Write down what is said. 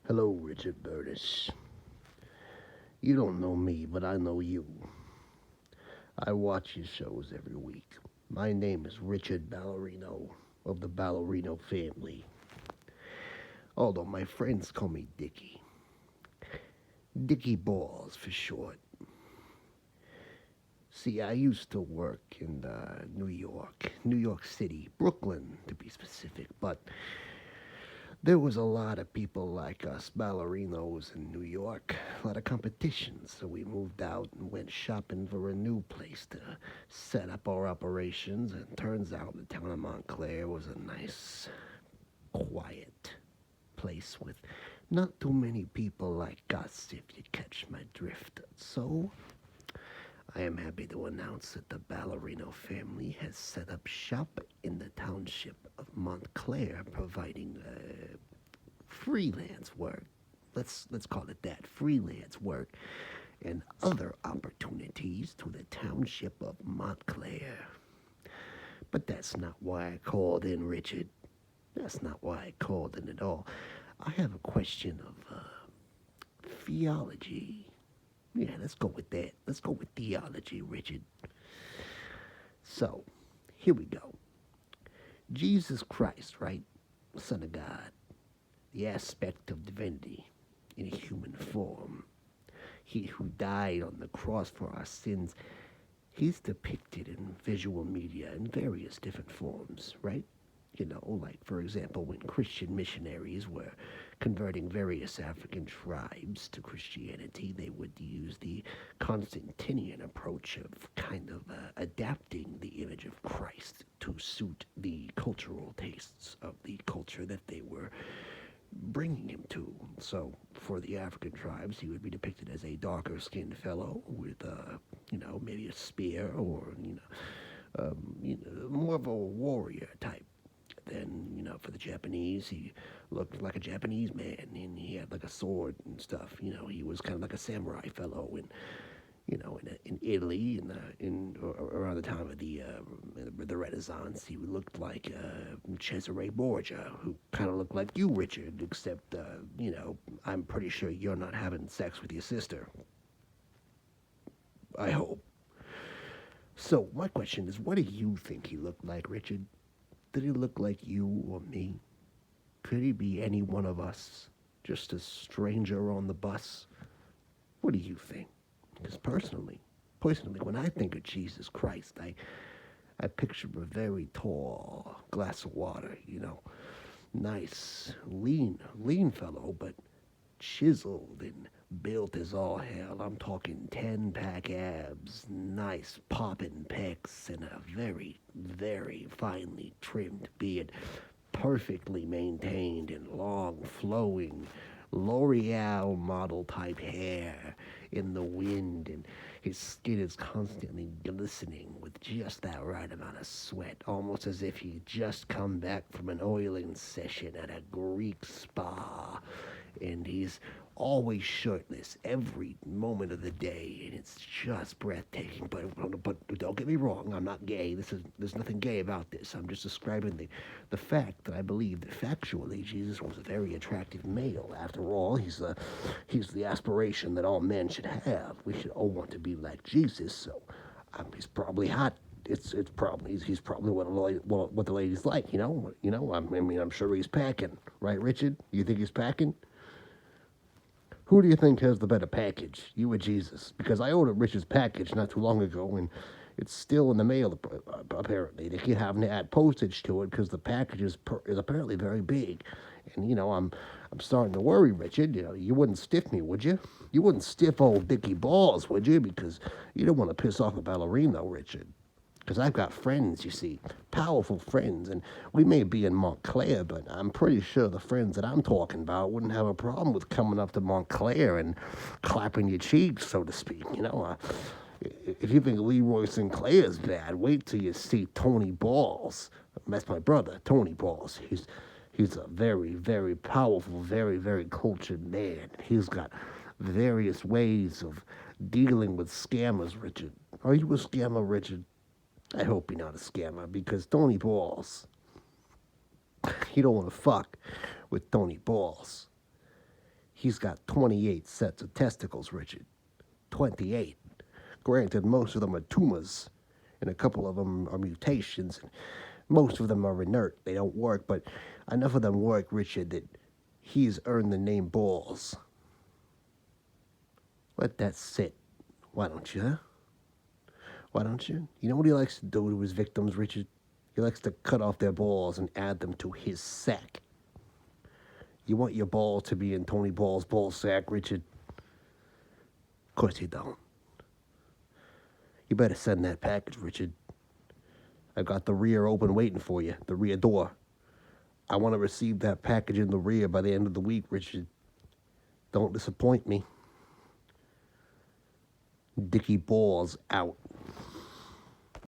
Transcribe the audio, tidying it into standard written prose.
Hello, Richard Burnish. You don't know me, but I know you. I watch your shows every week. My name is Richard Ballerino of the Ballerino family, although my friends call me Dickie. Dickie Balls for short. See, I used to work in New York City, Brooklyn to be specific, but there was a lot of people like us ballerinos in New York, a lot of competition, so we moved out and went shopping for a new place to set up our operations, and turns out the town of Montclair was a nice, quiet place with not too many people like us, if you catch my drift. So, I am happy to announce that the Ballerino family has set up shop in the township of Montclair, providing freelance work. Let's call it that, freelance work and other opportunities to the township of Montclair. But that's not why I called in, Richard. That's not why I called in at all. I have a question of theology. Yeah, let's go with that. Let's go with theology, Richard. So, here we go. Jesus Christ, right? Son of God, the aspect of divinity in a human form. He who died on the cross for our sins, he's depicted in visual media in various different forms, right? Like, for example, when Christian missionaries were converting various African tribes to Christianity, they would use the Constantinian approach of kind of adapting the image of Christ to suit the cultural tastes of the culture that they were bringing him to. So, for the African tribes, he would be depicted as a darker skinned fellow with, maybe a spear or, more of a warrior type. Then, for the Japanese, he looked like a Japanese man, and he had like a sword and stuff. He was kind of like a samurai fellow, and in Italy, around the time of the Renaissance, he looked like Cesare Borgia, who kind of looked like you, Richard, except I'm pretty sure you're not having sex with your sister. I hope. So my question is, what do you think he looked like, Richard? Did he look like you or me? Could he be any one of us? Just a stranger on the bus? What do you think? Because personally, when I think of Jesus Christ, I picture a very tall glass of water, nice, lean fellow, but chiseled and built as all hell. I'm talking 10-pack abs, nice popping pecs, and a very, very finely trimmed beard, perfectly maintained and long, flowing L'Oreal model type hair in the wind, and his skin is constantly glistening with just that right amount of sweat, almost as if he'd just come back from an oiling session at a Greek spa. And he's always shirtless every moment of the day, and it's just breathtaking. But don't get me wrong, I'm not gay. There's nothing gay about this. I'm just describing the fact that I believe that factually Jesus was a very attractive male. After all, he's the aspiration that all men should have. We should all want to be like Jesus. So he's probably hot. It's probably he's probably what the ladies like. I'm sure he's packing, right, Richard? You think he's packing? Who do you think has the better package, you or Jesus? Because I ordered Richard's package not too long ago, and it's still in the mail, apparently. They keep having to add postage to it because the package is apparently very big. And, I'm starting to worry, Richard. You wouldn't stiff me, would you? You wouldn't stiff old Dickie Balls, would you? Because you don't want to piss off a ballerino, Richard. Because I've got friends, you see, powerful friends, and we may be in Montclair, but I'm pretty sure the friends that I'm talking about wouldn't have a problem with coming up to Montclair and clapping your cheeks, so to speak. If you think Leroy Sinclair's bad, wait till you see Tony Balls. That's my brother, Tony Balls. He's a very, very powerful, very, very cultured man. He's got various ways of dealing with scammers, Richard. Are you a scammer, Richard? I hope you're not a scammer, because Tony Balls, you don't want to fuck with Tony Balls. He's got 28 sets of testicles, Richard. 28. Granted, most of them are tumors, and a couple of them are mutations. Most of them are inert. They don't work, but enough of them work, Richard, that he's earned the name Balls. Let that sit. Why don't you, huh? Why don't you? You know what he likes to do to his victims, Richard? He likes to cut off their balls and add them to his sack. You want your ball to be in Tony Ball's ball sack, Richard? Of course you don't. You better send that package, Richard. I've got the rear open waiting for you, the rear door. I want to receive that package in the rear by the end of the week, Richard. Don't disappoint me. Dickie Balls out.